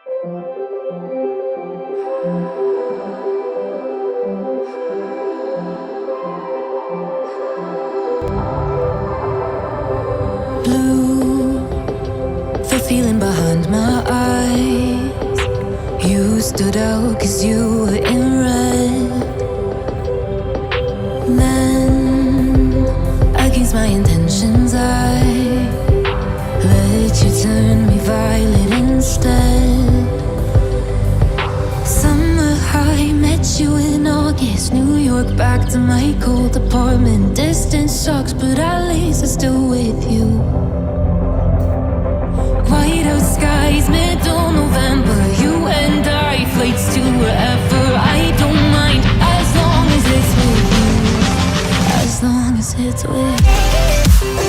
Blue, the feeling behind my eyes. You stood out 'cause you were in red. Then, against my intentions, I let you turn me violet instead. Summer high, met you in August. New York, back to my cold apartment. Distance sucks, but at least I'm still with you. Whiteout skies, middle November. You and I, flights to wherever. I don't mind, as long as it's with you. As long as it's with you.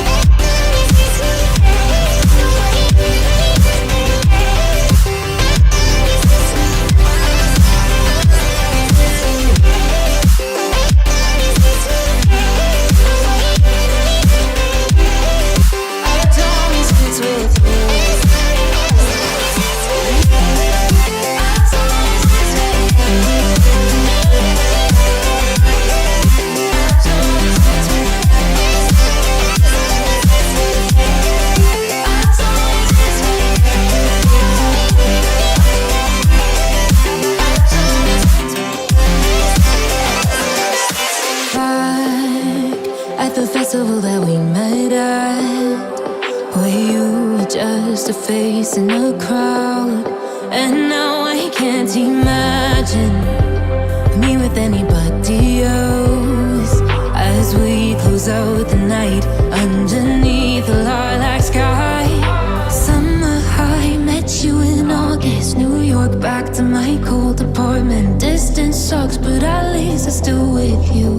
At the festival that we met at, where you were just a face in a crowd. And now I can't imagine me with anybody else. As we close out the night underneath the lilac sky. Summer high, met you in August. New York, back to my cold apartment. Distance sucks, but at least I'm still with you.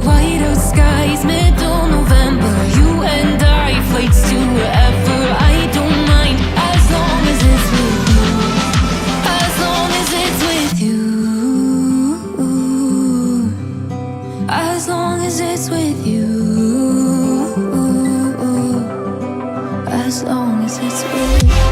Whiteout skies, middle November. You and I, flights to wherever. I don't mind, as long as it's with you. As long as it's with you. As long as it's with you. As long as it's with you.